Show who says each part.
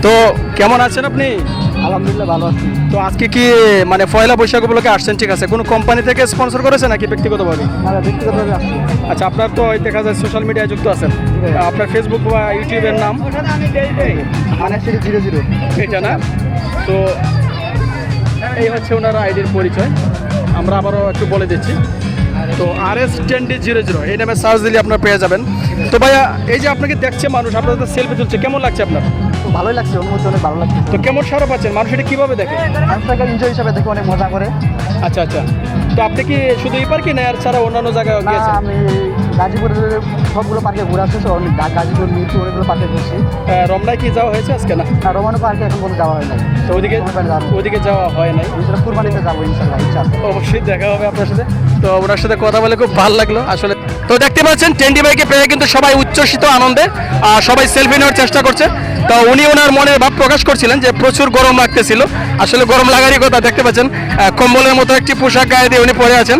Speaker 1: তো কেমন আছেন আপনি?
Speaker 2: আলহামদুলিল্লাহ ভালো আছি।
Speaker 1: তো আজকে কি মানে পয়লা বৈশাখ উপলক্ষে আসছেন, ঠিক আছে? কোনো কোম্পানি থেকে স্পন্সর করেছে নাকি ব্যক্তিগতভাবে?
Speaker 2: আমরা ব্যক্তিগতভাবে আসছি।
Speaker 1: আচ্ছা, আপনার তো এই দেখা যায় সোশ্যাল মিডিয়ায় যুক্ত আছেন, আপনার ফেসবুক বা ইউটিউবের নাম
Speaker 2: মানে 0-0
Speaker 1: এটা না? তো এই হচ্ছে ওনার আইডির পরিচয়, আমরা আবারও একটু বলে দিচ্ছি। তো RS10D00 এই নামে সার্চ দিলে আপনার পেয়ে যাবেন। তো ভাইয়া, এই যে আপনাকে দেখছে মানুষ, আপনার তো সেলফি তুলছে, কেমন লাগছে আপনার?
Speaker 2: তো ভালোই লাগছে, অনুভূতি অনেক ভালো লাগছে।
Speaker 1: তো কেমন সারা পাচ্ছেন? মানুষ এটা কীভাবে দেখে?
Speaker 2: মানুষটাকে এনজয় হিসাবে দেখে অনেক মজা করে।
Speaker 1: আচ্ছা আচ্ছা, তো আপনি কি শুধু এই পার্কে না আর ছাড়া অন্যান্য জায়গায়
Speaker 2: না,
Speaker 1: গিয়েছেন?
Speaker 2: আমি গাজীপুরের সবগুলো পার্কে ঘুরে আসছি, গাজীপুর মিরপুর অনেকগুলো পার্কে ঘুরছি।
Speaker 1: রমনায় কি যাওয়া হয়েছে আজকে না?
Speaker 2: আর রোমানো পার্কে এখন কোনো যাওয়া হয় না।
Speaker 1: তো ওদিকে যাওয়া হয় নাই।
Speaker 2: কুরবানিতে যাবো ইনশাল্লাহ, ইচ্ছা আছে।
Speaker 1: অবশ্যই দেখা হবে আপনার সাথে। তো ওনার সাথে কথা বলে খুব ভালো লাগলো আসলে। তো দেখতে পাচ্ছেন টেন্ডি ভাইকে পেয়ে কিন্তু সবাই উচ্ছ্বসিত আনন্দে, আর সবাই সেলফি নেওয়ার চেষ্টা করছে। তো উনি ওনার মনের ভাব প্রকাশ করছিলেন যে প্রচুর গরম লাগতেছিল। আসলে গরম লাগারই কথা, দেখতে পাচ্ছেন কম্বলের মতো একটি পোশাক গায়ে দিয়ে উনি পরে আছেন।